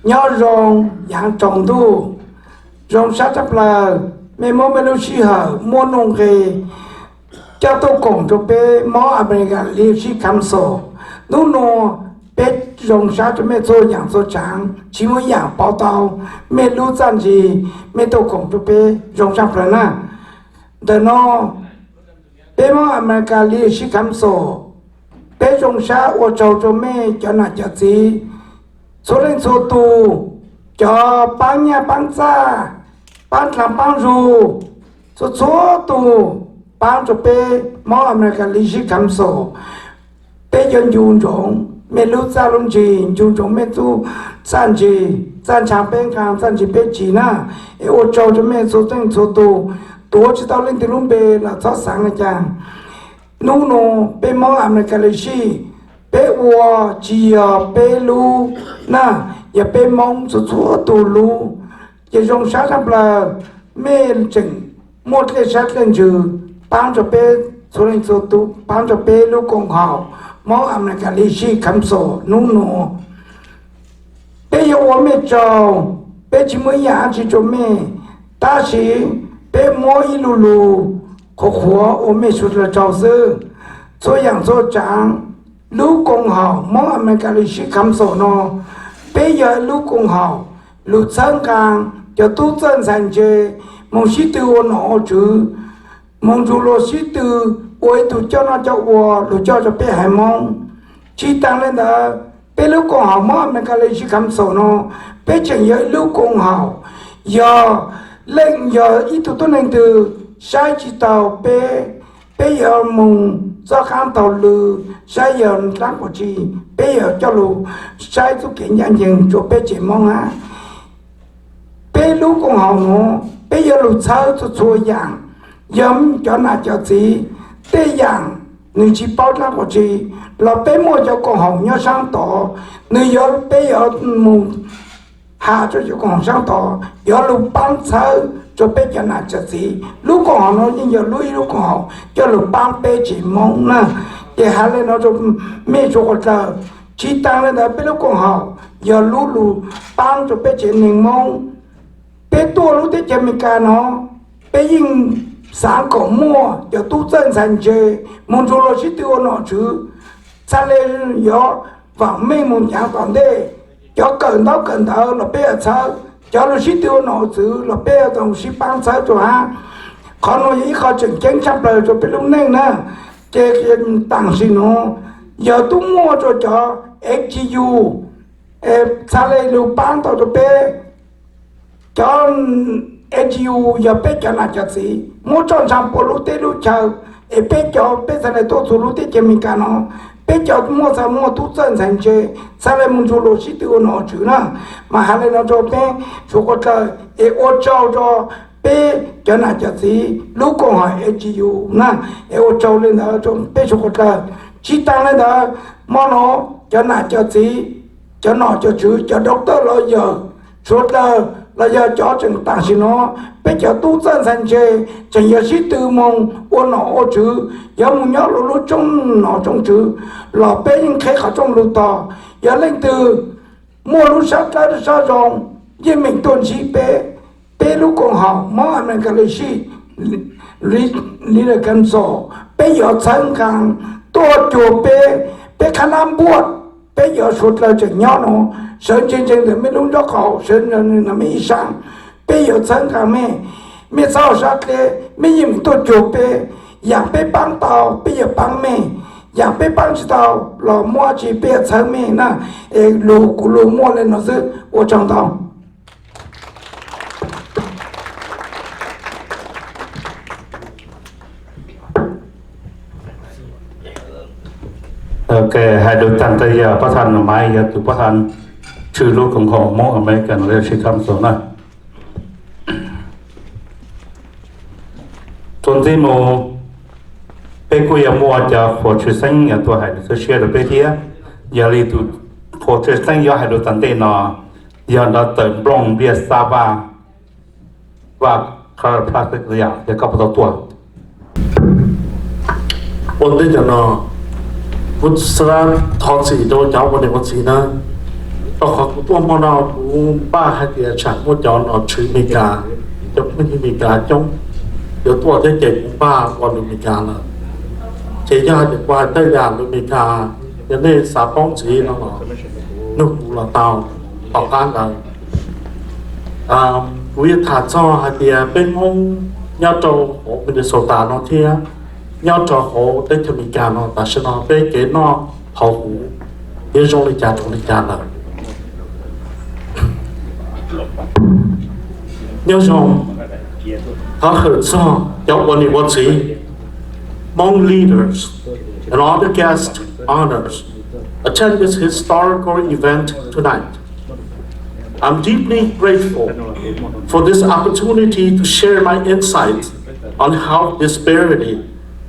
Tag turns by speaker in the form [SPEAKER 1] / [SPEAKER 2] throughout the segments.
[SPEAKER 1] nhớ rong dạng trồng tu rong sát chấp là mẹ mô mê lưu sĩ hở mua nông kề cho tôi cùng cho bé mó America lưu sĩ khám sổ nô nô bé rong sát cho mẹ做养做长chỉ muốn养bảo tàu mẹ lưu zangì mẹ tôi cùng cho bé rong sát là na để nó bé mó America lưu sĩ khám sổ bé rong sát ô châu cho mẹ cho nà cho gì số lên số tu cho bán nhà bán xa bán làm bán ru số tu bán cho bé mỏ America lý sĩ khám sổ bé dân dùng rộng mẹ lúc ra luôn gì dùng rộng mẹ tu san gì san chàng bên khám san gì bé chỉ na ô châu cho mẹ số tên số tu chỉ tao lên từ lúc bé là sáu sáng là chàng nô nô bé mỏ America lý sĩ bé ua chỉ bé lu na ya bé mong số tu lu ya dùng sát lắm là mẹ chừng một cái sát lên trừ bán cho bé số lên số tu bán cho bé lu công hào mong am này cả lý sĩ khám sổ nô nô bé yêu mẹ trâu bé chỉ mới nhà chỉ cho mẹ ta chỉ bé mỗi lu lu khó khó mẹ sụt là trâu sư số dạng số trắng lu công hào mong am này cả lý sĩ khám sổ nó bây giờ lu công hào lu sang càng cho tu chân thành chế mong sĩ tư nó chứ mong dù lo sĩ tư ôi tu cho nó cho lu cho bé hải mong chỉ tăng lên đó bé lu công hào mong am cái lý sĩ khám sổ nó bé chẳng nhớ lu công hào giờ lên giờ ít tu nên từ sai chỉ tàu bé giờ mong do khám tàu lư sai giờ lắm của chị bây giờ cho lù sai tu kiện nhận dừng cho bé chỉ mong á bé lú cũng hào nó bây giờ lù sao cho chua dạng giống cho nào cho chị tê dạng người chỉ bao lắm của chị là bé mua cho con hồng nhớ sáng tỏ người giờ bây giờ mùng hạ cho con hồng sáng tỏ giờ lù bán sao cho bé cho nào cho chị lúc con hồng nó như giờ lúc con hồng cho lù bán bé chỉ mong nè để hạ lên nó cho mẹ cho con chờ chỉ tăng lên đó bé lúc con hồng giờ lù bán cho bé chỉ nền mong bé tua lúc thế cho mình cả nó bé yên sáng cổ mua giờ tu chân thành chế mong cho lo chỉ tiêu nó chứ sao lên giờ vào mấy mong nhà toàn đây cho cần đó là bé ở sao cho nó chỉ tiêu nó chứ là bé ở trong chỉ bán sao cho ha còn nó ý khó chừng chén chấp lời cho bé lúc này nè chế tăng xin nó giờ tu mua cho HGU sao lên lúc bán tao cho bé cho HGU giờ bé cho nào cho gì mua cho sản phẩm lúc tết lúc chờ bé cho bé sao lại tôi số lúc tết cho mình cả nó bé cho mua tu chân thành chế sao lại muốn cho lô sĩ tiêu nó chứ nè mà hai lại nó cho bé số có trời ô cho bé cho nào cho gì lúc còn hỏi HGU nè ô châu lên đó cho bé số có trời chỉ tăng lên đó mà nó cho nào cho gì cho nó cho chứ cho doctor lo giờ số là giờ cho chừng tăng xin nó bây giờ tu chân thành chế chẳng giờ sĩ tư mong ô nó ô chứ giờ muốn nhớ lúc trong nó trong chứ là bé những cái khả trong lúc to giờ lên từ mua lúc sát ra được sao rong nhưng mình tôn sĩ bé lúc còn học mong anh mình cái lý sĩ lý là cần sổ bây giờ chân càng tôi chùa bé khả năng buốt bây giờ sụt là chẳng nhỏ nó sơn trên thì mới đúng đó khẩu sơn là mới sáng bây giờ chân cả mẹ sao sát lệ mẹ nhìn tôi chụp bé dạng bé bán tàu bây giờ bán mẹ dạng bé bán tàu là mua chỉ bé chân mẹ nè lù mua lên nó giữ ở trong tàu
[SPEAKER 2] ok hai đứa tăng tới giờ phát hành mai giờ tụi phát hành trừ lúc cùng họ mong ở mấy cái nó sẽ không số này tuần tí mù bé cô giờ mua cho phổ trừ sinh nhà tôi hay tôi share được bé thía giờ đi tụi phổ trừ sinh giờ hay được tăng tới nó giờ nó tận bông bia sa ba và khai plastic giờ để có bao tuổi
[SPEAKER 3] ổn định cho nó vút sra thọ sĩ cho cháu vấn đề vút sĩ na tao học của tôi mà nào cũng ba hai tiếng chẳng một chọn ở chữ mình cả trong mình cả trong điều tôi thấy chạy cũng ba còn được mình cả là chế ra được qua tay làm được mình cả cho nên xã bóng gì nó nó cũng là tao tao can là quý thà cho hai tiếng bên mông nhau trâu họ bên sổ tà nó thia nhau trâu họ đến cho mình cả nó ta sẽ nó bên cái nó hậu hủ để trong lịch trả là nhớ rằng họ khởi do giáo quan quan sĩ Hmong leaders and all the guest honors attend this historical event tonight. I'm deeply grateful for this opportunity to share my insights on health disparity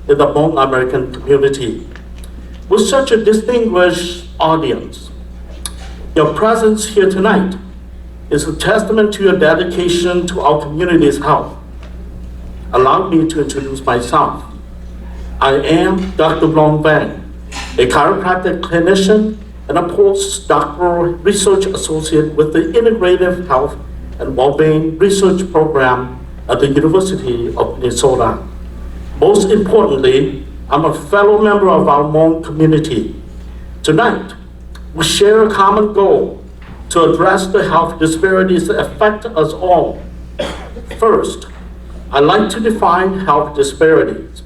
[SPEAKER 3] in the Hmong American community with such a distinguished audience. Your presence here tonight is a testament to your dedication to our community's health. Allow me to introduce myself. I am Dr. Long Bang, a chiropractic clinician and a postdoctoral research associate with the Integrative Health and Wellbeing Research Program at the University of Minnesota. Most importantly, I'm a fellow member of our Hmong community. Tonight, we share a common goal to address the health disparities that affect us all. First, I'd like to define health disparities.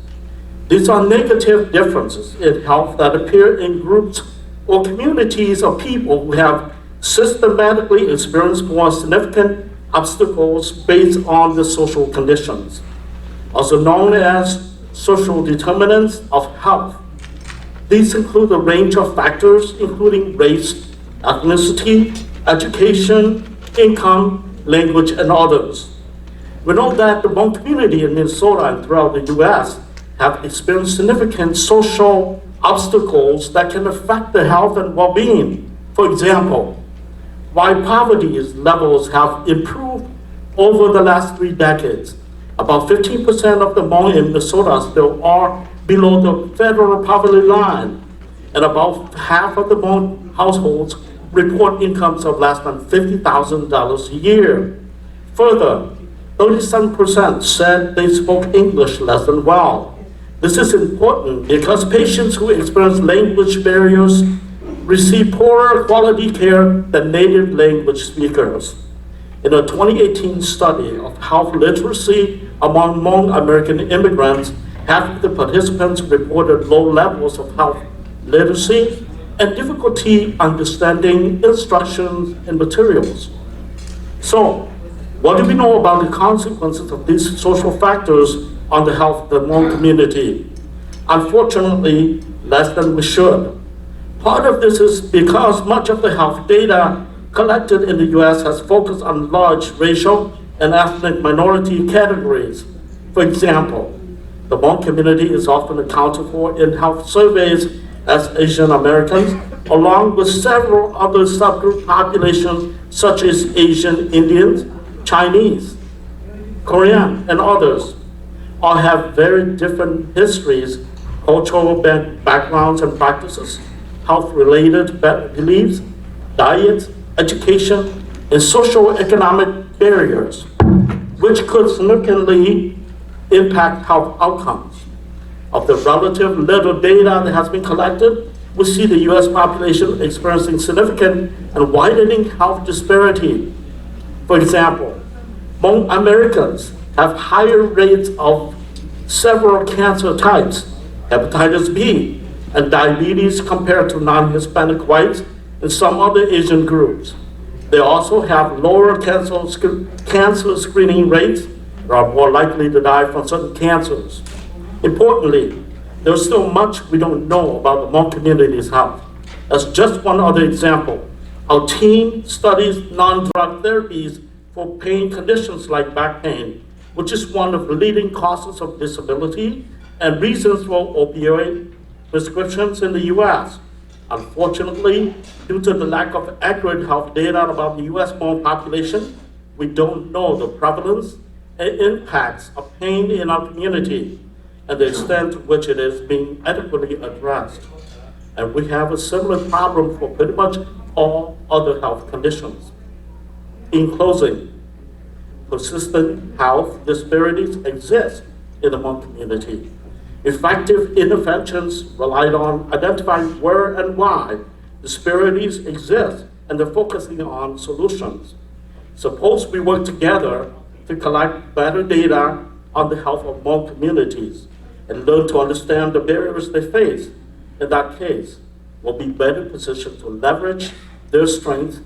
[SPEAKER 3] These are negative differences in health that appear in groups or communities of people who have systematically experienced more significant obstacles based on the social conditions, also known as social determinants of health. These include a range of factors, including race, ethnicity, education, income, language, and others. We know that the Hmong community in Minnesota and throughout the U.S. have experienced significant social obstacles that can affect their health and well-being. For example, while poverty levels have improved over the last 3 decades, about 15% of the Hmong in Minnesota still are below the federal poverty line, and about half of the Hmong households report incomes of less than $50,000 a year. Further, 37% said they spoke English less than well. This is important because patients who experience language barriers receive poorer quality care than native language speakers. In a 2018 study of health literacy among Hmong American immigrants, half of the participants reported low levels of health literacy and difficulty understanding instructions and materials. So, what do we know about the consequences of these social factors on the health of the Hmong community? Unfortunately, less than we should. Part of this is because much of the health data collected in the US has focused on large racial and ethnic minority categories. For example, the Hmong community is often accounted for in health surveys as Asian Americans, along with several other subgroup populations such as Asian Indians, Chinese, Korean, and others, all have very different histories, cultural backgrounds and practices, health-related beliefs, diets, education, and social-economic barriers, which could significantly impact health outcomes. Of the relative little data that has been collected, we see the US population experiencing significant and widening health disparity. For example, Hmong Americans have higher rates of several cancer types, hepatitis B, and diabetes compared to non-Hispanic whites and some other Asian groups. They also have lower cancer screening rates, or are more likely to die from certain cancers. Importantly, there's still much we don't know about the Hmong community's health. As just one other example, our team studies non-drug therapies for pain conditions like back pain, which is one of the leading causes of disability and reasons for opioid prescriptions in the US. Unfortunately, due to the lack of accurate health data about the US Hmong population, we don't know the prevalence and impacts of pain in our community and the extent to which it is being adequately addressed. And we have a similar problem for pretty much all other health conditions. In closing, persistent health disparities exist in the Hmong community. Effective interventions relied on identifying where and why disparities exist and then focusing on solutions. Suppose we work together to collect better data on the health of Hmong communities and learn to understand the barriers they face. In that case, we'll be better positioned to leverage their strength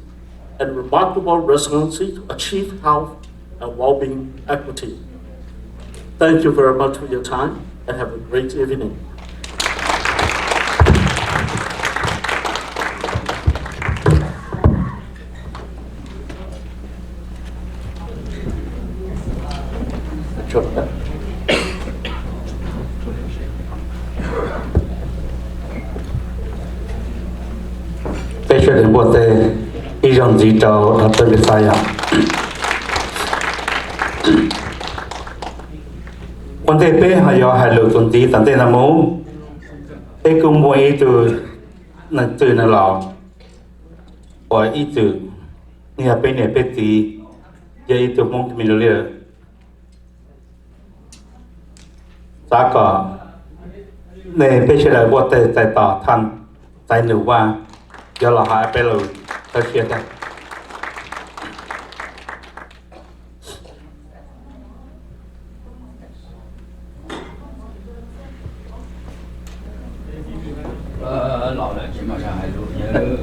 [SPEAKER 3] and remarkable resiliency to achieve health and well-being equity. Thank you very much for your time and have a great evening.
[SPEAKER 2] President Banquet, Iran Zito, Dr. Bisaya. Banquet pe hayo halu tunti tante namu. Pe kumu itu nak tu na lao. Or itu ni apa ni peti ya itu Hmong community. Saka ne President Banquet 在ต่อท่านใจหนูว่า do là hai bé lùi tới kia đây.
[SPEAKER 4] Lọ lại chỉ mà ra hai lùi nhớ.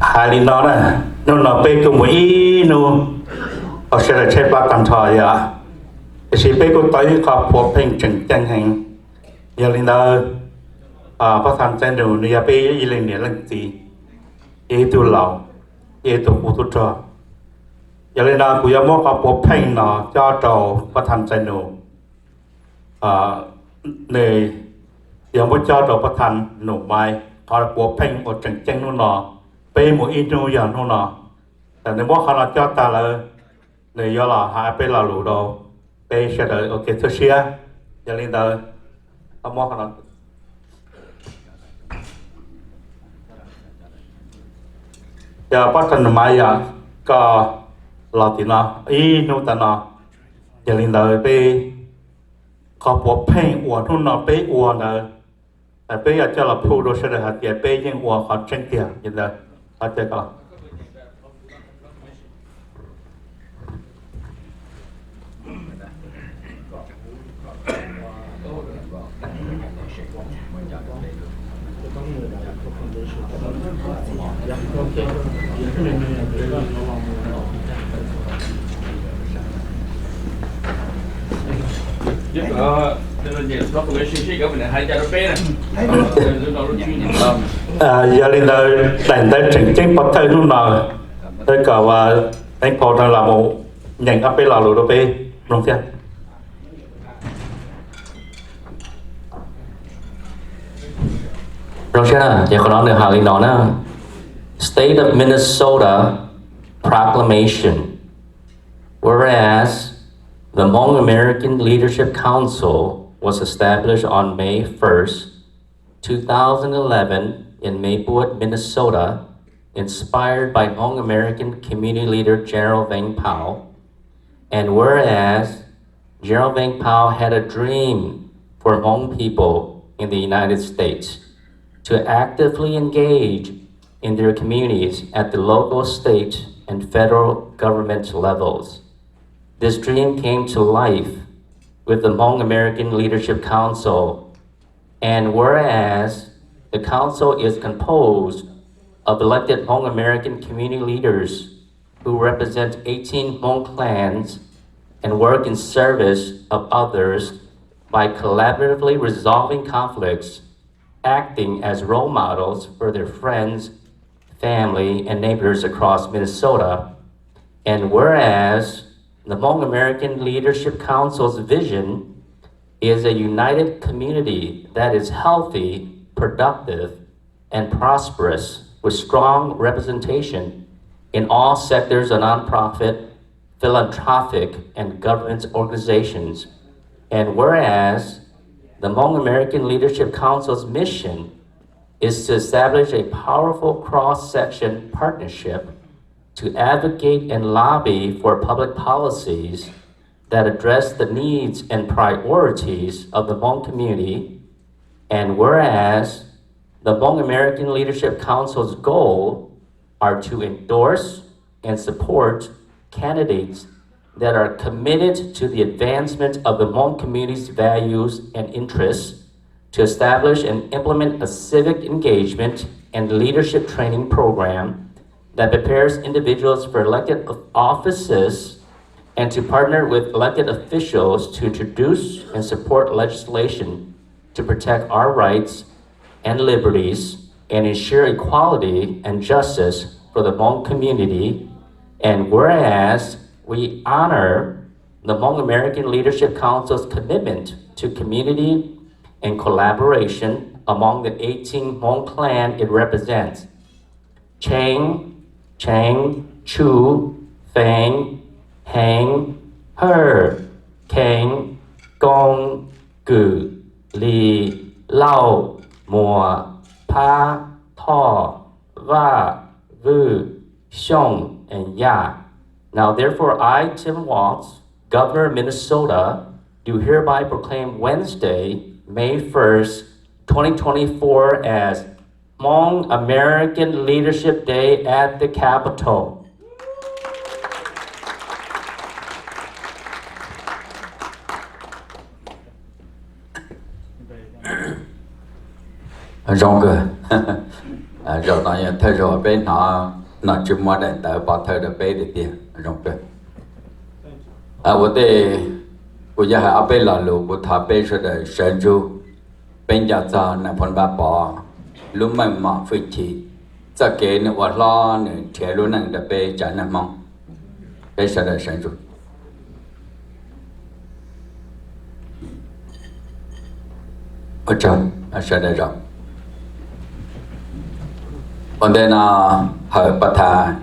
[SPEAKER 2] Hai linh đó nè, nó bé cùng với nó họ sẽ là chế ba tầm thọ ya, thì bé cũng tới có phổ biến trình chân hành, giờ linh đó phát thanh trên đường này bé ý linh này lần gì, ý tu lão, ý tu phụ tu trò, giờ linh đó cũng có có phổ biến nó cho trò phát thanh trên đường, này giờ mới cho trò phát thanh nụ mai, họ phổ biến ở trình chân nó, bé một ít nó giờ nó,แต่ในว่าเขาจะตาเลย này do là hai bên là lũ đồ bên sẽ đợi ok thứ xe cho nên là ông mua nó giờ bắt đầu mai giờ có là thì nó ý nô ta nó cho nên là bên có bộ phim của nó bên của nó bên giờ cho là phụ đồ sẽ được hạt tiền bên những của họ tranh tiền như là hạt tiền cả. Giờ lên đây đánh tới trình chính bắt tay lúc nào tới cả và anh phò đang làm một nhận áp bên là lối đó bên đúng chưa?
[SPEAKER 4] Roshana, ya kono ne hali nona. State of Minnesota Proclamation. Whereas the Hmong American Leadership Council was established on May 1st, 2011 in Maplewood, Minnesota, inspired by Hmong American community leader General Vang Pao. And whereas General Vang Pao had a dream for Hmong people in the United States to actively engage in their communities at the local, state, and federal government levels. This dream came to life with the Hmong American Leadership Council, and whereas the council is composed of elected Hmong American community leaders who represent 18 Hmong clans and work in service of others by collaboratively resolving conflicts, acting as role models for their friends, family, and neighbors across Minnesota. And whereas the Hmong American Leadership Council's vision is a united community that is healthy, productive, and prosperous with strong representation in all sectors of nonprofit, philanthropic, and government organizations. And whereas the Hmong American Leadership Council's mission is to establish a powerful cross-section partnership to advocate and lobby for public policies that address the needs and priorities of the Hmong community. And whereas the Hmong American Leadership Council's goal are to endorse and support candidates that are committed to the advancement of the Hmong community's values and interests, to establish and implement a civic engagement and leadership training program that prepares individuals for elected offices, and to partner with elected officials to introduce and support legislation to protect our rights and liberties and ensure equality and justice for the Hmong community. And whereas we honor the Hmong American Leadership Council's commitment to community and collaboration among the 18 Hmong clan it represents. Chang, Chu, Fang, Hang, Her, Kang, Gong, Gu, Li, Lao, Mo, Pa, To, Va, Vu, Xiong, and Ya. Now therefore I, Tim Waltz, Governor of Minnesota, do hereby proclaim Wednesday, May 1st, 2024 as Hmong American Leadership Day at the Capitol.
[SPEAKER 5] Rong cơ rồi nói thay rồi bên nó chỉ mua để tới bảo thờ được bé để tiền rong cơ vấn đề của gia ở bên là lũ của thà bên sẽ để sản xuất bên gia cho này phần ba bỏ lúc mình mà phải chỉ cho cái nữa và lo nữa chế luôn năng để bên trả nợ mong bên sẽ để sản xuất ở trong sẽ để rộng vấn đề là hơi bắt thà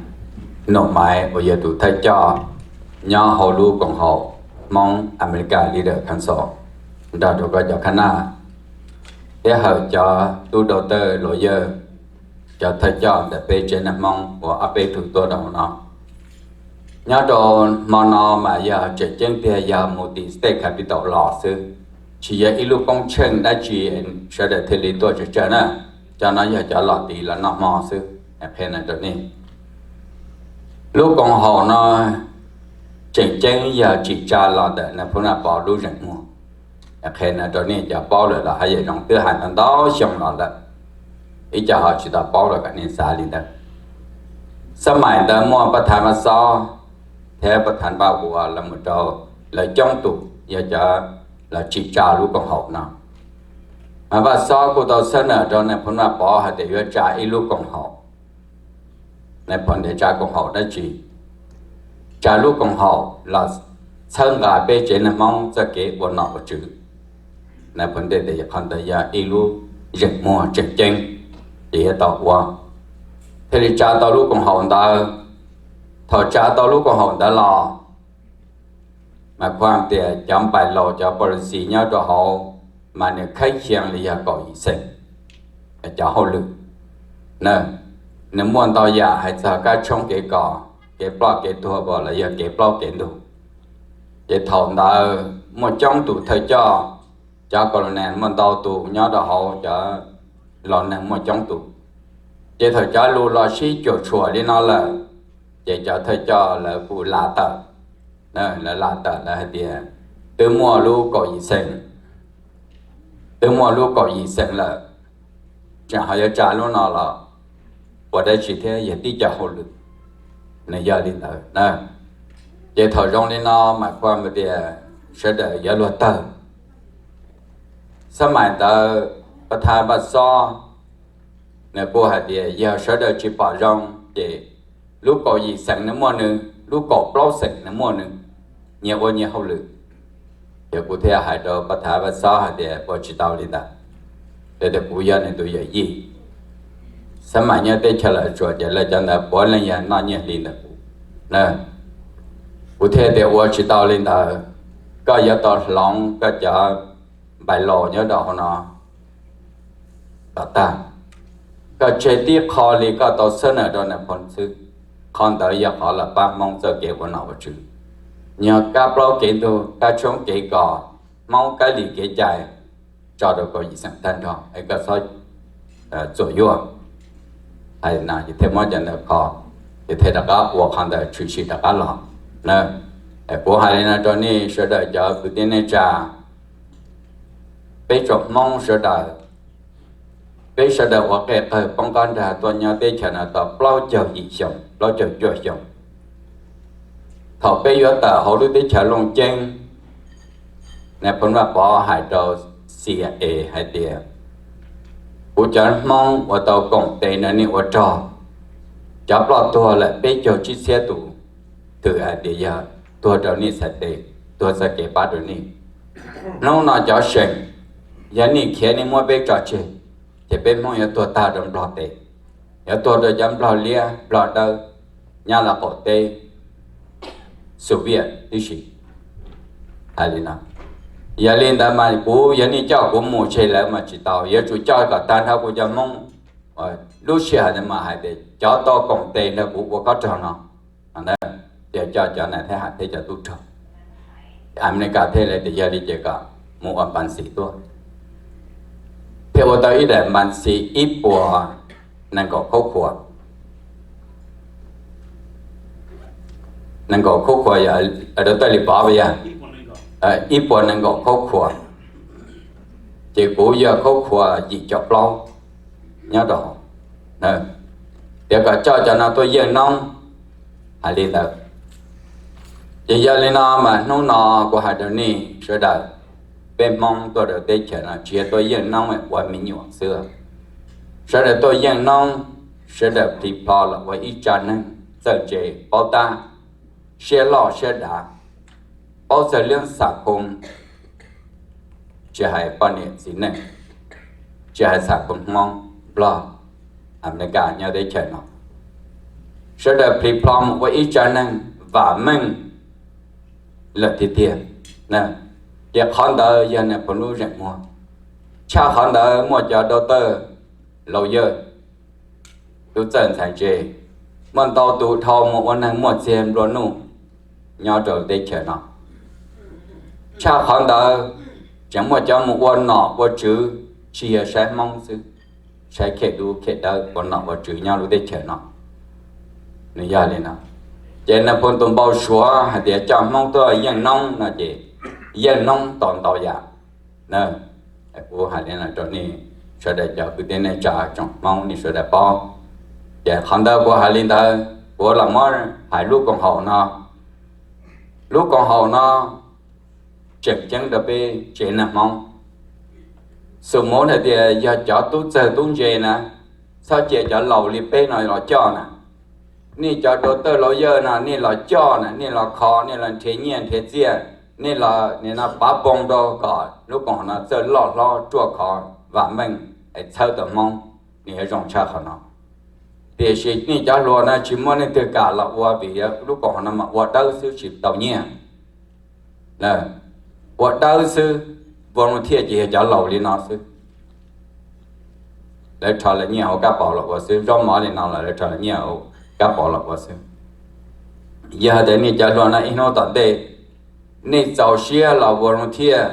[SPEAKER 5] nộp máy bây giờ tụi thầy cho nhau hậu lưu cộng hậu mong America Leader Council đã được gọi cho khả năng để hợp cho tu đầu tư lỗi giờ cho thầy cho để bê trên nằm mong của áp bê thủตัวđầu nó nhớ đồ mà nó mà giờ chỉ chân thì giờ một tỷ state capital lọ sư chỉ giờ ít lúc công trình đã chỉ sẽ để thế lý tôi chỉ cho nè cho nó giờ cho lọ tỷ là nó mò sư em thấy này được nè lúc còn họ nó chỉ chân giờ chỉ cho lọ để là phương nào bỏ đủ rừng mua em thấy này được nè giờ bỏ rồi là hay giờ trong tư hành nó đó xong lọ đó ít cho họ chỉ đã bỏ rồi cái nên xa đi đó สมัยเดิมว่าประธานมาซ้อแท้ประธานบ่าวบัวละมุดเราเลยจ้องตุอยากจะละจีจาลูกของเขาเนาะมาว่าซ้อกูต้องเสนอตอนในผลว่าปอให้เดี๋ยวจ่ายลูกของเขาในผลเดี๋ยวจ่ายของเขาได้จีจ่ายลูกของเขาเราเชิงกายไปเจนมองจะเก็บบนนอกจืดในผลเดี๋ยวคนเดียวลูกเจ็บมัวเจ็บจริงเดี๋ยวต่อว่าthế thì cha tao lúc còn hồn ta thọ cha tao lúc còn hồn ta lo mà quan tiền chấm bài lo cho policy nhau cho họ mà nếu khách hàng thì có ý sinh cho họ lực nè nếu muốn tao giả hay sao cái trong cái cỏ cái block cái thua bỏ là giờ cái block cái đủ cái thầu ta một trong tụ thời cho còn này muốn tao tụ nhau cho họ cho lo này một trong tụ để thời cho lưu lo xí chỗ chùa đi nó là để cho thời cho là phụ là tờ là là tờ là thì từ mùa lưu có gì sinh từ mùa lưu có gì sinh là chẳng hay trả luôn nó là và đây chỉ thế giờ đi cho hồ lực này giờ đi tới nè để thời trong đi nó mà qua một thì sẽ đợi giờ luật tờ sớm mai tờ bắt thà bắt so nè cô hạt địa giờ sẽ đợi chỉ bảo rong để lúc có gì sẵn nó mua nữa lúc có bao sẵn nó mua nữa nhiều hậu lực giờ cô thấy hạt đó bắt thả bắt sao hạt địa bỏ chỉ tao đi ta để được cô giờ này tôi giờ gì sớm mai nhớ tới chờ lại rồi để lại cho nó bỏ lên nhà nó nhẹ đi được nè cụ thể để tôi chỉ đạo lên đó có yếu tố lòng có cho bài lộ nhớ đó nó đó ta có chế tiết khó lý có tổ sân ở đó là phần sự còn đó giờ họ là ba mong giờ kế của nó chứ nhờ các bao kế đồ các chống kế cỏ mong cái lý kế dài cho được có gì sản thân đó ấy có sao左右hay là như thế mà chẳng được khó thì thế đó có của hắn đã chủ sĩ đó có lo nè của hai là cho nên sẽ đợi cho cái tiền này trả bây giờ mong sẽ đợi bây giờ đợi hoặc cái thời phong can trả tuần nhà bây giờ là tập bao giờ gì sống bao giờ chưa sống thọ bây giờ tờ họ đối với trả lòng chân nè phần là bỏ hai đầu CIA hai tiền của chẳng mong và tàu công tệ này ni và trò chấp lọt tua lại bây giờ chiếc xe tủ từ ai để giờ tua trở ni sẽ tệ tua sẽ kể bắt được ni nó nói cho sinh giờ ni kia ni mua bây giờ chơi thì bên mong tua ta đừng lọt tệ giờ tua được dám lọt lia lọt đâu nhà là cổ tệ Soviet đi gì hay là nào giờ lên đó mà bố giờ ni cho bố mua chơi lại mà chỉ tao giờ chủ cho cả tan thao của dân mong lúc xưa thì mà hay để cho to công tiền là bố có trò nó anh đây để cho này thế hạt thế cho tôi trò anh này cả thế là để giờ đi chơi cả mua ở bàn xí tôi theo tôi ý là bàn xí ít của năng có khâu khua năng có khâu khua ở đó tôi đi bỏ bây giờ ít của năng có khâu khua chỉ bố giờ khâu khua gì chọc lâu nhớ đó nè để cả cho nó tôi giờ nông hay đi đâu chỉ giờ lên nó mà nó của hai đứa này sẽ đợi bên mong tôi được tới chuyện là chỉ tôi giờ nông ấy qua mình nhiều xưa sẽ để tôi giờ nông sẽ được thì bỏ là qua ít chân nên giờ chế bao ta sẽ lo sẽ đã bao giờ liên sạc cùng chỉ hay bao nhiêu gì này chỉ hay sạc cùng mong lo America nhớ đến chuyện nó sẽ được thì plum với ít cho nên và mình là thì tiền nè giờ khán đỡ giờ này phần nuôi rẻ mua cha khán đỡ mua cho đầu tư lâu giờ tôi chân thành chế mình tàu tụ thầu mộtวันนั้นmua tiền rồi nụ nhớ trở đến chuyện nó cha khán đỡ chẳng mua cho mộtวันnọ một chữ chia sẻ mong sự sai khét đủ khét đỡ còn nọ và chữ nhau lúc đấy chơi nọ nên giờ lên nào vậy là phần tôm bao xóa hay để cho mong tôi dân nông là gì dân nông toàn tàu giả nè của hai đến là chỗ này sẽ để cho cái tên này trả trong mong thì sẽ để bao vậy không đâu của hai lên đó của làm món hai lúc còn hậu nó chắc chắn được bị chuyện là mong số món này thì giờ cho tôi chờ tôi về nè sao chị cho lầu liệp bê này là cho nè nè cho đầu tư lâu giờ nè nè là cho nè nè là khó nè là thế nhiên thế gì nè là bá bông đâu cả lúc còn nó giờ lo chua khó và mình để theo tầm mong nè rong cha khó nó thì chỉ nè cho luôn nè chỉ muốn nè từ cả là qua vì lúc còn nó mà qua đâu sư chỉ tàu nhẹ nè qua đâu sư vốn thiệt chỉ cho lầu đi nó sư để cho là nhiều các bảo là sư trong mỏ thì nào là để cho là nhiều các bảo là sư giờ để ni cho luôn này nó tận đây ni giàu xe là vốn thiệt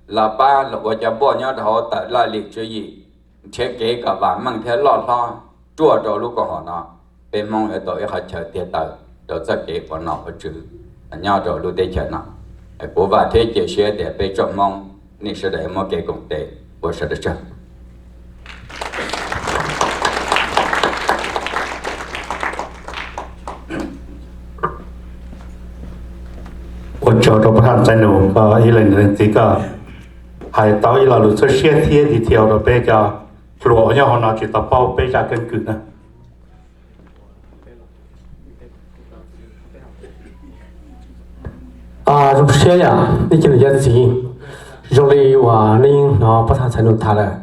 [SPEAKER 5] là ba là vợ cho bố nhau họ tại là liệt chơi gì thiết kế cả bản mang theo lo chua đồ lúc còn họ nó bên mong ở tuổi họ chờ tiền tờ đồ rất kế của nó ở chữ nhau đồ lúc đây chờ nó bố và thế chế xe để bên trong mong你是的么给工的，我是的这。
[SPEAKER 2] 我找到不看在路个一人这个，还到一路出些天的条的比较，罗要好拿去到包比较根据呢。
[SPEAKER 6] 如些呀，你今天日子。rồi đi và nên nó bắt thành sản thà là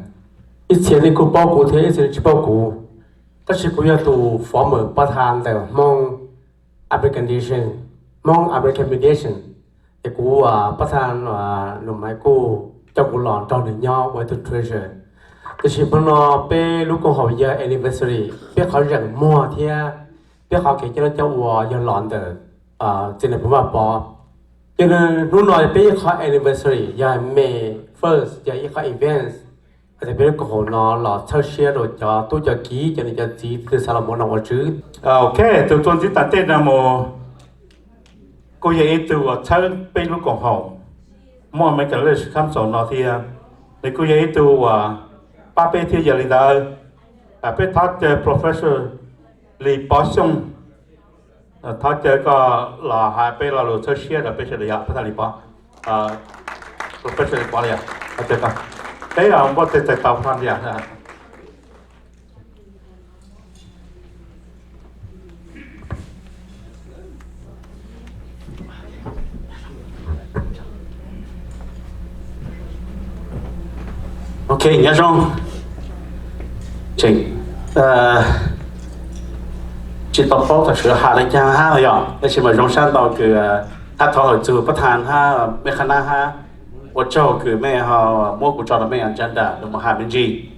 [SPEAKER 6] ít tiền thì cũng bao cụ thế ít tiền chỉ bao cụ tất nhiên cũng要tu former bắt thành để mong application Hmong American mediation cái cú bắt thang nằm máy cú cho cú lòn trong được nhau với từ treasure cái chuyện bọn nó bé lúc còn học giờ anniversary bé họ rằng mua thì bé họ kể cho nó cho vợ giờ lòn từ trên nàyผมว่าปอcho nên lúc nói bé họ anniversary giờ May 1st giờ họ events thì bé có hồ nó lọt theo share rồi cho tôi cho ký cho nên cho chỉ từ sau là muốn nào chứ
[SPEAKER 2] ok từ tuần chỉ tận tên là một cô ấy từ chơi bên lúc còn học mà mấy cái lịch khám sổ nó thì để cô ấy từ ba bên thì giờ đi đâu bên thắt professor Lý Bảo Song thắt có là hai bên là lối chơi share là bên sẽ được phát Lý Bảo professor Lý Bảo này thắt có đấy là một cái tàu phan gì
[SPEAKER 3] Ok, nhớ không? Chị tập báo thật sự hạ lại cha ha rồi, nhưng mà trong sáng đó cứ hát thọ hồi từ bắt hàng ha, mấy khán giả ha, tôi cho cứ mấy họ mua của cho là mấy anh chân đã được một hai bên gì,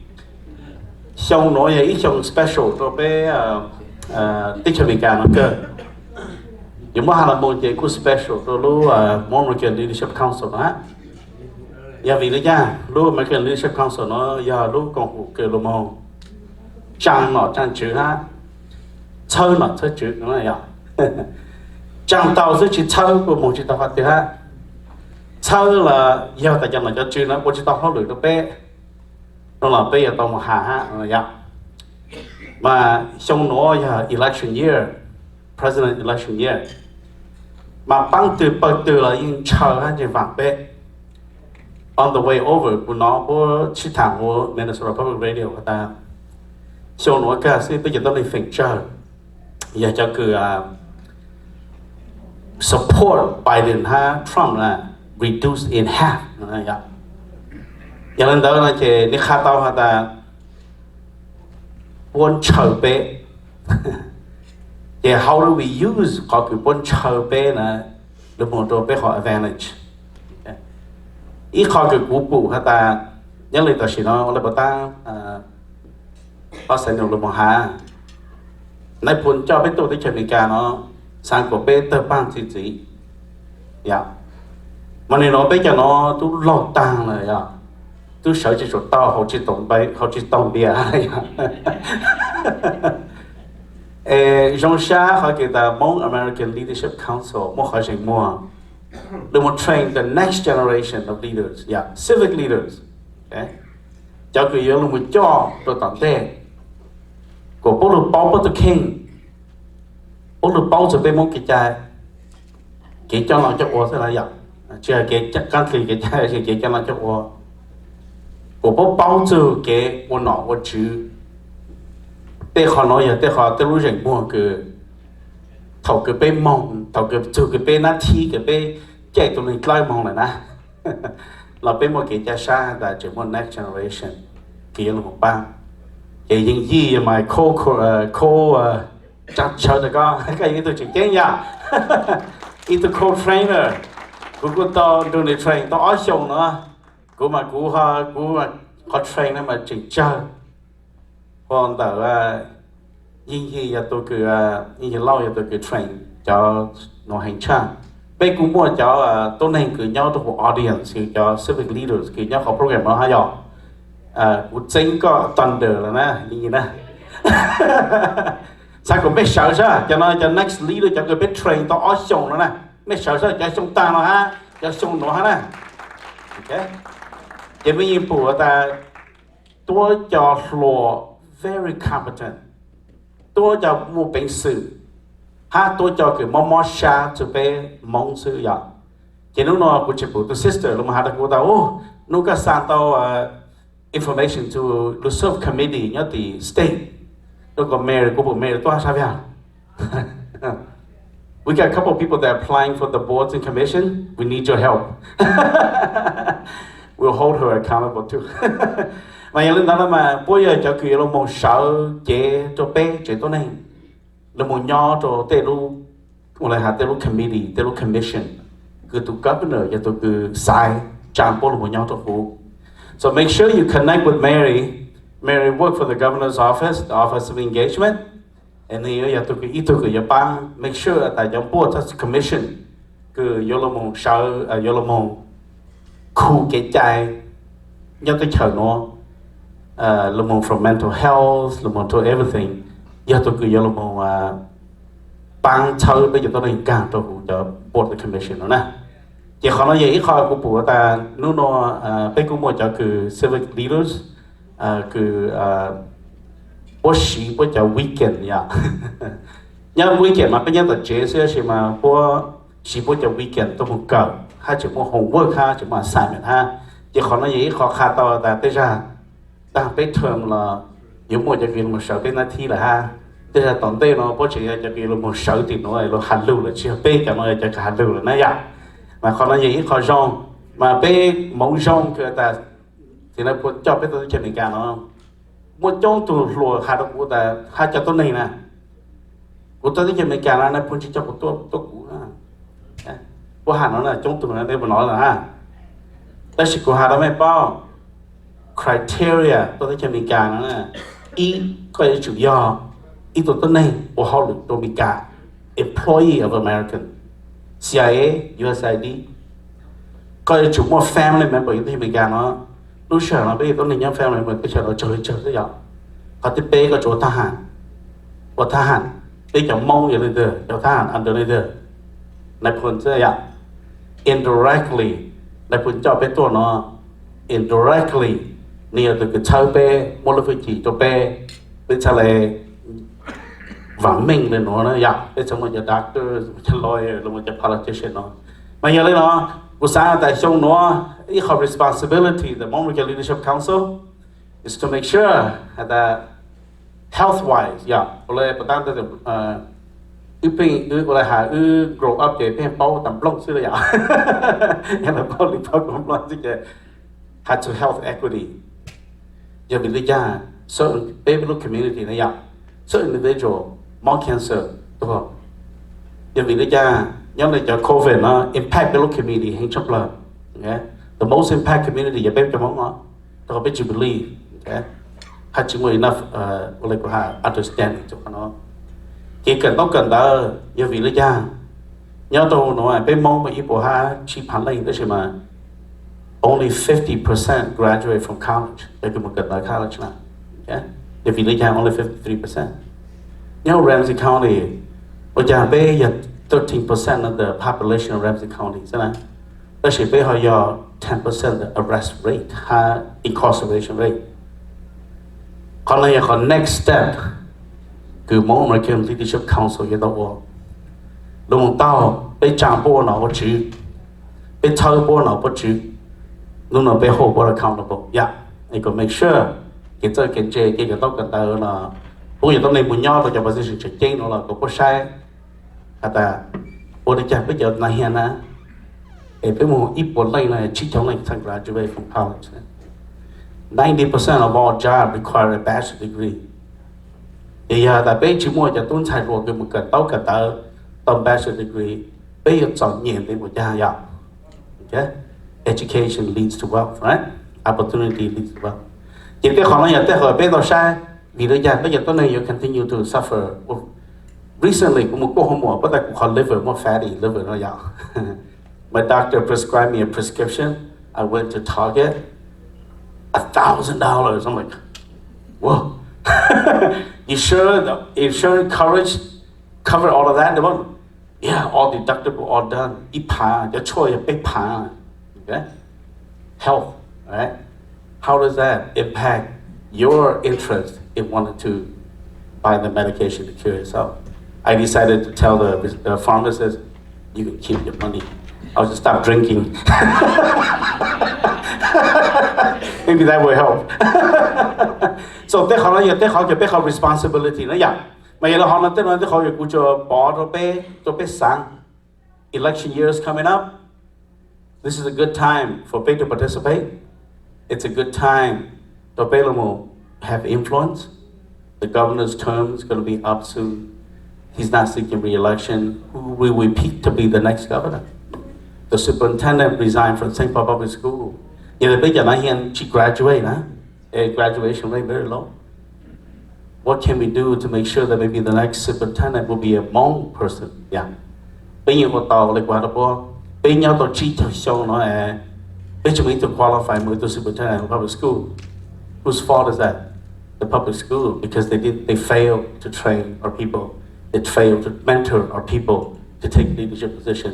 [SPEAKER 3] xong nói là ít xong special tôi bé tích cho mình cả nó cơ, nhưng mà hai là một cái của special tôi lúc American Leadership Council đó. Giờ vì lý do lúc mà cái leadership council nó giờ lúc còn phụ cái lúc mà trang chữ ha chơi nó chơi chữ nó là trang tàu sẽ chỉ chơi của một chỉ tàu phát thì ha chơi là giờ tại cho nó cho chữ nó một chỉ tàu không được nó bé nó là bé tàu mà ha là mà trong nó giờ election year president election year mà bằng từ là những chờ ha trên vàng bé on the way over của nó có chỉ thẳng của Minnesota Public Radio của ta show nó cả sẽ bây giờ tôi lên phim chờ giờ cho cứ support Biden ha Trump là reduce in half giờ lần đó là chỉ ní khá tao ha ta buôn chờ bé giờ how do we use có cái buôn chờ bé là được một đồ bé họ advantage ít khó cái cú cụ ha ta nhớ lời ta chỉ nói là bảo ta họ sẽ nhận được một hà nay muốn cho biết tôi tới chuyện mình cả nó sang của bé tơ ban gì mà này nó bây giờ nó tôi lọt tàng rồi tôi sợ chỉ số to họ chỉ tổng bay họ chỉ tổng bia trong xã họ kêu ta Hmong American Leadership Council một họ sẽ mua they will train the next generation of leaders, civic leaders. Okay, cho cái yếu là một cho tôi tận thế của bố được bao bố được king, bố được bao giờ bên mong cái cho nó cho ô sẽ là gì? Chưa cái chắc chắn thì cái trai thì cái cho nó cho ô của bố bao giờ cái ô nọ ô chữ để họ nói giờ để họ tới lúc rảnh mua cái thầu cái bên mong thầu cái từ cái bên nát thi cái bên chạy tụi mình lại mong này nè là bên một cái cha sa là chỉ một next generation kia là một bang cái gì mà chắc chờ được cái gì tôi chỉ cái nhà ít tôi co-trainer cũng tao đưa đi train tao ở xong nữa cũng mà họ train nó mà chỉ chờ còn tao gì tôi cứ gì lâu tôi cứ train cho nó hành trang bây cũng mua cho tôi nên cứ nhau tôi của audience cứ cho civic leaders cứ nhau họ program nó hay rồi một chính có thunder là nè như nè sao cũng biết sợ sao cho nó cho next leader cho cái biết train to awesome nó nè biết sợ sao cho xong ta nó ha cho xong nó ha nè ok vậy bây giờ bùa ta tôi cho floor very competent tôi cho một bệnh sử ha tôi cho cái mò xa cho bé mong sư vậy chỉ lúc nào của chị phụ tôi sister lúc mà hai đứa cô tao lúc cái sang tao information to the serve committee nhớ thì state tôi có mayor của bộ mayor tôi sao vậy we got a couple of people that are applying for the boards and commission we need your help we'll hold her accountable too mà những lần đó là mà bây giờ cho kỳ là một sợ chế cho bé chế tôi này là một nho cho tê lu một là hạt telu committee telu commission cứ tụ governor và tụ cứ sai chạm bố một nhau tụ phụ. So make sure you connect with Mary. Mary work for the governor's office, the office of engagement. And then you tụ cứ ít tụ cứ ya bang make sure tại trong board of commission cứ yo lo mong sao yo lo mong khu cái trái nhớ tới chờ nó lo mong from mental health lo mong to everything giờ tôi cứ giờ lo mong bang chơi bây giờ tôi đang càng tôi cũng cho board the commission nữa nè chỉ khó nói gì khó của bộ ta nó bây cũng một cho cứ civic leaders cứ bố sĩ bố cho weekend ya nhớ weekend mà bây giờ tôi chế sẽ mà bố sĩ bố cho weekend tôi muốn cầu hai chữ một homework ha chữ mà assignment ha chỉ khó nói gì khó khăn to ta tới ra ta bây thường là những một cái một sở bên thi là ha thế là tổng thể nó có chỉ là cái một sở thì nó là hành lưu là chưa bây cả nó là cái hành lưu là nó vậy mà còn nó gì khó rong mà bây mong rong cái ta thì nó có cho bây tôi cho mình cả nó một trong tụ lùa hai đứa của ta hai cho tôi này nè của tôi cho mình cả nó cũng chỉ cho của tôi cũ ha của hai nó là trong tụ nó đây mà nói là ha đây chỉ của hai đó mấy bao criteria tôi cho mình cả nó nè ý cái chủ yếu ý tôi này của họ được tôi mình cả employee of American CIA USAID cái chủ một family member thì mình cả nó lúc sợ nó bây giờ tôi này nhóm family member cái sợ nó chơi thế vậy có tiếp bé có chỗ tha hàn bây giờ mong vậy đây chỗ tha hàn under đây này phần thế vậy indirectly này phần cho bé tôi nó indirectly nhiều từ cái chơi bé một là phải chỉ cho bé bây giờ là vắng mình lên nó vậy bây giờ một giờ doctor một lawyer là một giờ politician nó mà giờ lấy nó của sao tại trong nó cái responsibility the Hmong Leadership Council is to make sure that health wise là bắt đầu từ pin là hà grow up để pin bao tầm lông xưa là vậy là bao lì bao cũng lo chứ had to health equity giờ vì lý do certain baby community này vậy certain individual more cancer đúng không giờ vì lý do nhóm này cho COVID nó impact the local community hay chấp là okay? The most impact community giờ bé cho món nó tôi biết you believe okay? Had you enough like understanding cho nó chỉ cần tao cần đó giờ vì lý do nhớ tôi nói bé mong mà ít bộ ha chỉ phản lên đó mà only 50% graduate from college để cái một cần tới college nào okay? Giờ vì lý do only 53% nhớ Ramsey County bây giờ bé giờ 13% of the population of Ramsey County, isn't it? That's why they have 10% the arrest rate, incarceration rate. Còn lại còn next step, cứ Hmong American Leadership Council vậy đó. Lúc tao bị chạm bộ nào có chữ, bị chơi bộ nào có chữ, lúc nào bị hold bộ accountable. Yeah, you can make sure cái chế cái tao cần tao là, bây giờ tao này muốn nhau tao cho position check change nó là có sai. Kata, boleh jadi bây giờ này na, bây giờ ít bộ này là chỉ trong này thằng graduate from college. 90% of all jobs require a bachelor degree. Bây giờ ta bây chỉ mua cho tuân sai rồi cái một cái tao tầm bachelor degree, bây giờ chọn nhiều để một gia nhập. Okay, education leads to wealth, right? Opportunity leads to wealth. Chỉ cái khó là tới hồi bây giờ sai, vì bây giờ tôi này you continue to suffer. Recently, cũng có hôm một, but I call liver more fatty liver nó vậy. My doctor prescribed me a prescription. I went to Target, $1,000. I'm like, whoa. You sure the insurance coverage cover all of that? They went, yeah, all deductible, all done. Your choice, a big pan. Okay, health, right? How does that impact your interest in wanting to buy the medication to cure yourself? I decided to tell the pharmacist, you can keep your money. I'll just stop drinking. Maybe that will help. So they have responsibility. Mà giờ họ nói tới họ cho bỏ cho bé sang. Election year is coming up. This is a good time for people to participate. It's a good time for people to have influence. The governor's term is going to be up soon. He's not seeking re-election. Who will we pick to be the next governor? The superintendent resigned from St. Paul Public School. Yeah, bây giờ nói hiện she graduate, huh? Graduation rate very low. What can we do to make sure that maybe the next superintendent will be a Hmong person? Yeah. Bây giờ có tàu lại qua đó, bây giờ tôi chỉ cho show nó bây giờ mình to qualify mới to superintendent of public school. Whose fault is that? The public school, because they failed to train our people. They failed to mentor our people to take leadership position.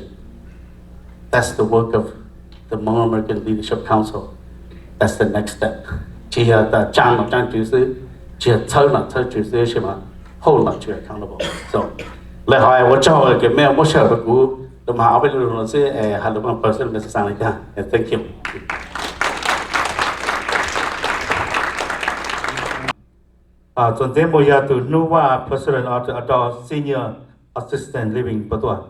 [SPEAKER 3] That's the work of the Hmong American Leadership Council. That's the next step. Chỉ là trang chủ sư, chỉ là thơ chủ sư chứ mà hold not to accountable. So, lại hỏi tôi cho cái mail một sở của đồng hảo bên luôn là sẽ hành động person bên sang này cả. Thank you.
[SPEAKER 2] Tuần tới bây giờ từ Nova President of Adult Senior Assistant Living bắt đầu.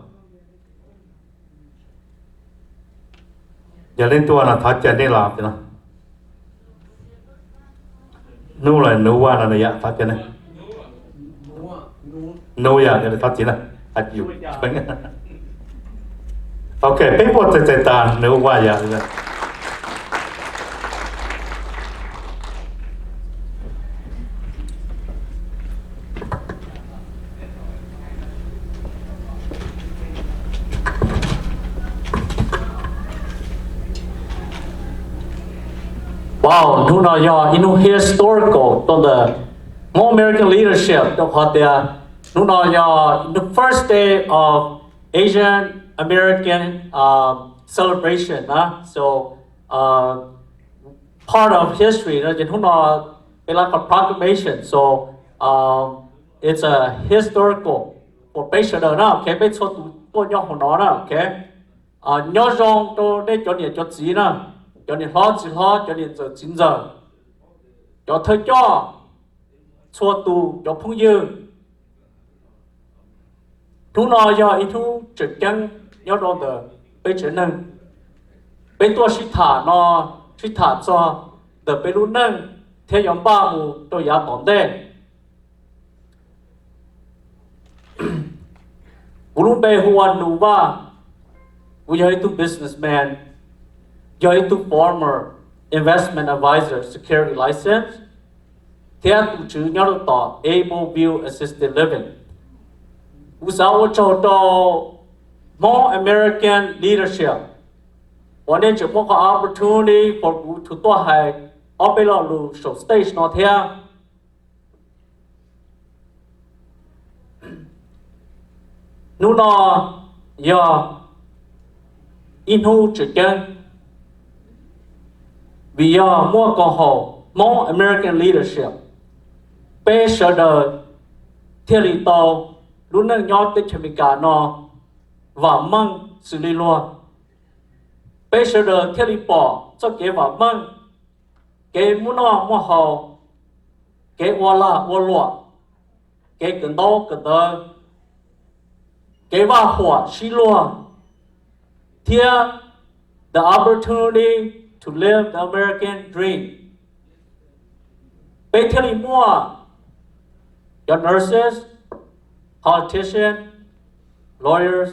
[SPEAKER 2] Giờ lên tua là thoát chân đi làm thế nào? Nu là Nova là này ya thoát chân này. Nova giờ thoát chân này. At you. Okay, people tại ta Nova ya.
[SPEAKER 7] Wow, no, yeah, historical on the Hmong American leadership of the the first day of Asian American celebration, so part of history, like a proclamation, so it's a historical for bây okay, bây giờ tôi nhớ hồi đó okay, nhớ rằng tôi để cho điện cho gì nè. Cho nên chỉ cho nên giờ 9 giờ cho thời cho xua tù cho phong dư thú nó do ít thú trực chân nhớ đó the bây giờ nâng bây tôi sĩ thả nó sĩ thả cho the bây lúc nâng theo dòng ba mù tôi giá tổn đề vô lúc bây huan nụ ba we are two businessmen. Join to former investment advisor security license. Theo tổ chức nhau tỏ able view assisted living. Usao cho more American leadership. One day chỉ có opportunity for to to hay ở bên lu show stage nó theo. Nu nó ya inhu chỉ vì mua câu hỏi more American leadership bây giờ theo lý tàu luôn nâng nhau tới chuẩn bị cả nó và mong xử lý luôn bây giờ theo lý bỏ cho kế và mong kế muốn nó mua hậu kế qua lụa kế cần đâu kế vào hỏa xí luôn theo the opportunity to live the American dream. Basically more your nurses, politicians, lawyers,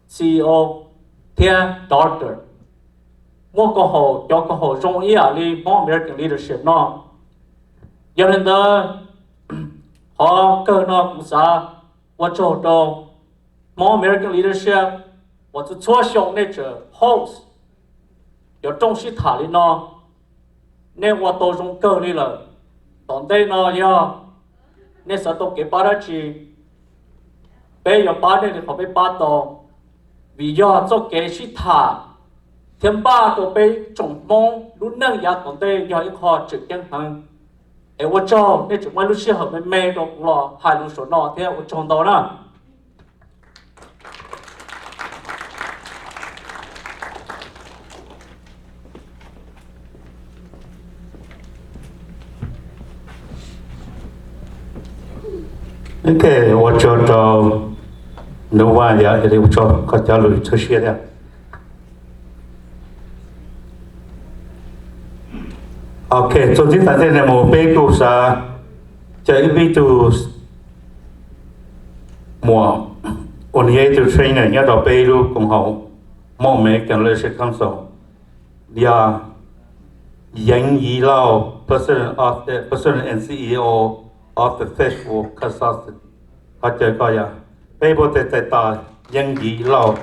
[SPEAKER 7] CEO, doctor. More cho câu hỏi trong ý lý more American leadership nó. Cho nên đó họ cơ nó cũng sẽ và cho more American leadership và cho chúa sống nature host. Yo trong sĩ thả lý nó nên hòa tổ trong cơ lý là tổn đây nó yo nên sẽ tổ kế bá ra chi bây giờ bá đây thì họ bị bá tổ vì yo cho kế sĩ thả thêm ba tổ bây trong mong lúc nâng giá tổn đây yo ít họ trực chân hằng ấy hòa cho nên chúng ta lúc xưa hợp với mê đó cũng là hai lúc số nọ theo hòa trong đó nè.
[SPEAKER 2] Okay,我就到Nova ya, jadi我个条路出现的。Okay, 昨天咱这呢，我背故事，这一边就 mùa ôn nhé từ train này nhớ đào bê lu cùng hậu mong mấy cái leadership council dia yang yi lao president and CEO of the festival consultant họ chơi coi à bê bộ tệ tệ ta yang yi lao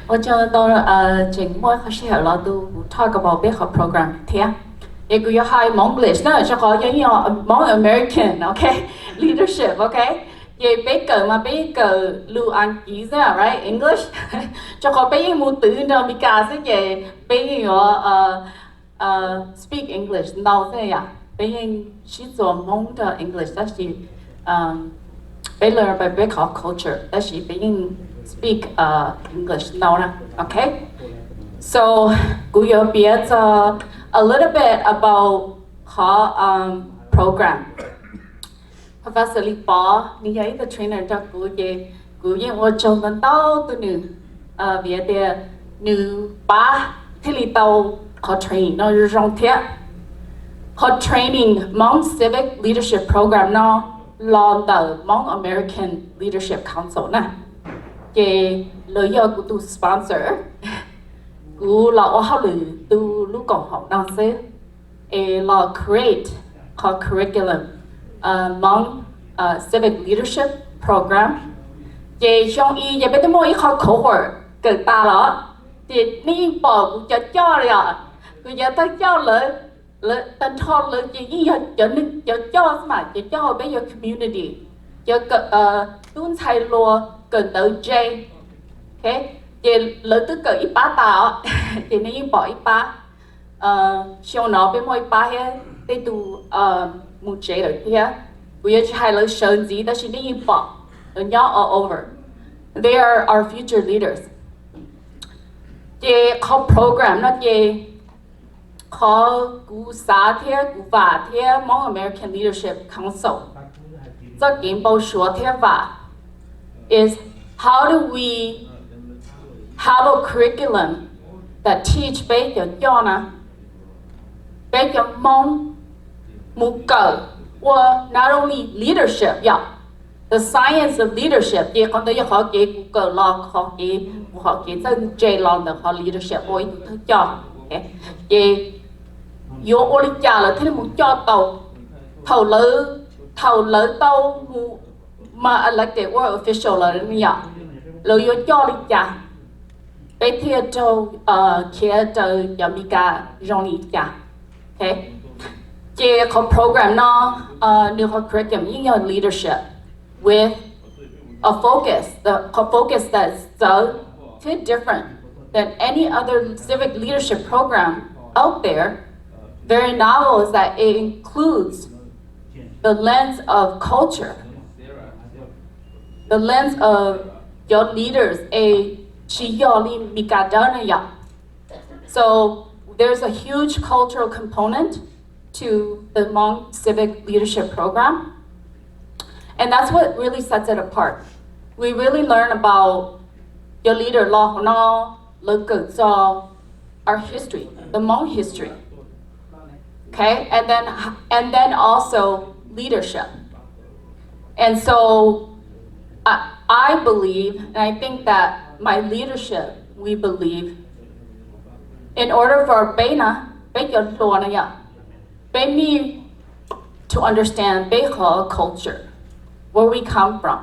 [SPEAKER 8] 我就到整moi开始了都 talk about 别个 program 听，也个要 high Monglish 呢，就可以用 Hmong American OK leadership OK， 也别个嘛别个录安记噻 right English， 就可别用母语呢，咪假是也别用speak English 闹噻呀，别用是做 Hmong 的 English， 但是别 learn by 别个 culture， 但是别用 speak English now, okay? So, we will be a little bit about how program. Professor Lee Paul, ni ấy the trainer cho cô ye wo chong tan tao tu nu về de nu ba thế li tao có training nó rong thiệt. Có training Hmong Civic Leadership Program nó lo tờ Hmong American Leadership Council nè. Cái lời yêu của tu sponsor của là ở học lử tu lúc còn học năng sẽ là create có curriculum Hmong Civic Leadership Program cái trong ý cái bên mỗi có cohort cái ta đó thì ní bỏ cũng cho rồi cứ giờ ta cho lợi tân thọ lợi cái gì cho nên cho mà cho bây giờ community cho tuân thay lo cần tới J, ok? Thì lợi tức cỡ ít ba tạo, thì nên bỏ ít ba, sau nó bên môi ba hết, để tu một J rồi kia, bây giờ chỉ hai lợi sơn gì đó chỉ nên bỏ, rồi nhỏ all over. They are our future leaders. Thì có program nó thì có cú xã thế, cú vả thế, Hmong American Leadership Council, cho kiến bảo số thế vả. Is how do we have a curriculum that teach based on Hmong Mukau, or not only leadership, yeah, the science of leadership. Yeah, còn tôi học cái Google lo học cái dân J lo được học leadership, ôi tôi cho, okay, yeah, yo ôi cha là thế muốn cho tàu thầu lỡ tàu mà elected or official là như vậy, rồi yo cho đi cha, bây giờ cho kia cho Yamika Johnny cha, okay, chỉ có program nó new curriculum như leadership with a focus, the focus that's so different than any other civic leadership program out there. Very novel is that it includes the lens of culture. The lens of your leaders, so there's a huge cultural component to the Hmong Civic Leadership Program. And that's what really sets it apart. We really learn about your leader, our history, the Hmong history. Okay, and then also leadership. And so I believe, and I think that my leadership, we believe, in order for Bena need to understand Beja culture, where we come from.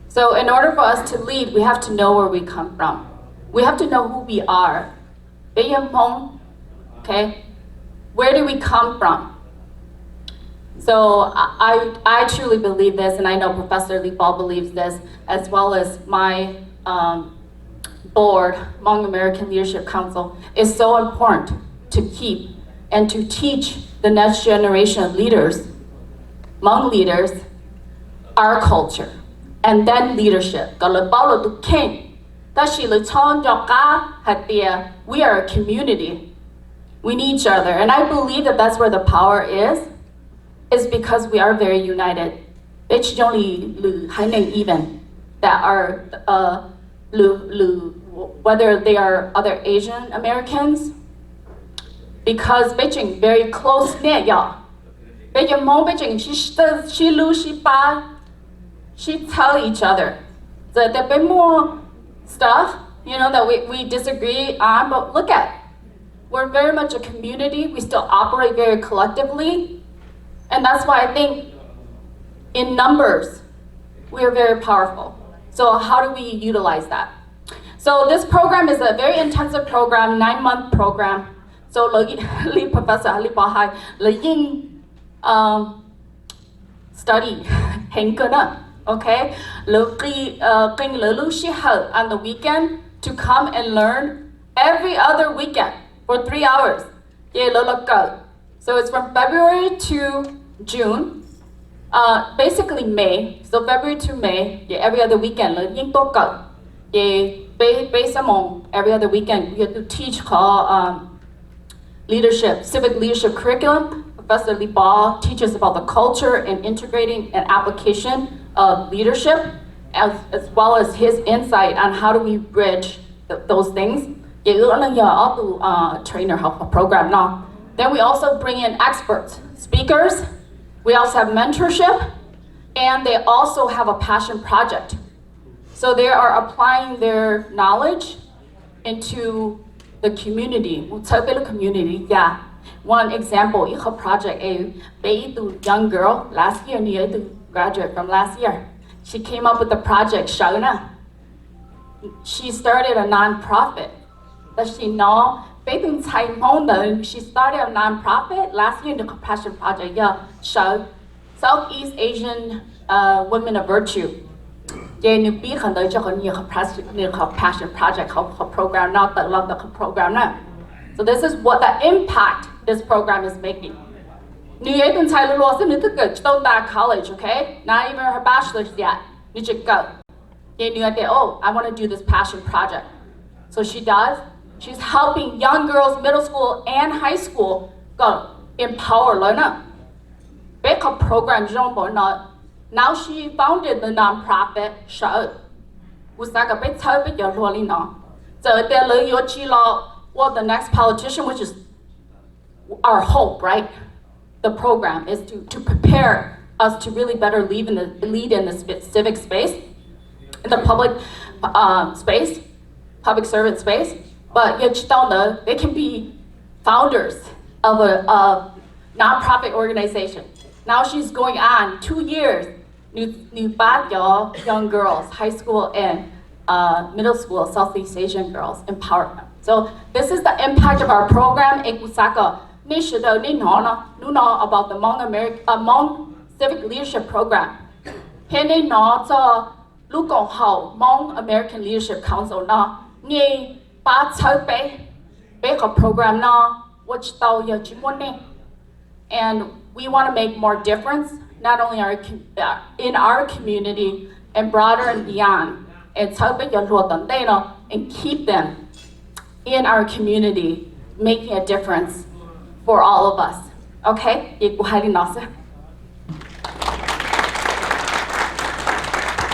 [SPEAKER 8] So in order for us to lead, we have to know where we come from. We have to know who we are. Beja Hmong, okay? Where do we come from? So I truly believe this, and I know Professor Lee Paul believes this, as well as my board, Hmong American Leadership Council, is so important to keep and to teach the next generation of leaders, Hmong leaders, our culture, and then leadership. We are a community. We need each other, and I believe that that's where the power is because we are very united. It's only even that are whether they are other Asian Americans, because Beijing very close near y'all. Beijing Hmong Beijing she lu she ba she tell each other that there been more stuff, you know, that we disagree on, but look at, we're very much a community. We still operate very collectively. And that's why I think in numbers, we are very powerful. So how do we utilize that? So this program is a very intensive program, 9-month program. So Li Professor Li Bahai, Li Ying study, okay? On the weekend to come and learn every other weekend for 3 hours. So it's from February to June, basically May. So February to May, every other weekend. Based on every other weekend, we have to teach leadership, civic leadership curriculum. Professor Li Ba teaches about the culture and integrating and application of leadership, as well as his insight on how do we bridge those things. Trainer program now. Then we also bring in experts, speakers. We also have mentorship, and they also have a passion project. So they are applying their knowledge into the community. Yeah. One example, a project, a young girl last year, graduate from last year. She came up with the project, Shauna. She started a nonprofit. Does she know? She started a nonprofit last year in the Compassion Project. Show Southeast Asian Women of Virtue. Compassion Project program, not the love the program now. So this is what the impact this program is making. New York and Thailand law don't that college, okay? Not even her bachelor's yet. You should go. Oh, I want to do this passion project. So she does. She's helping young girls, middle school and high school, go empower learner. Backup program, now she founded the nonprofit show. Well, the next politician, which is our hope, right? The program is to prepare us to really better lead in the civic space, in the public space, public servant space. But they can be founders of a nonprofit organization. Now she's going on 2 years, young girls, high school and middle school, Southeast Asian girls, empowerment. So this is the impact of our program. Know about the Hmong Civic Leadership Program. Hmong American Leadership Council program and we want to make more difference, not only in our community and broader and beyond, and keep them in our community, making a difference for all of us. Okay?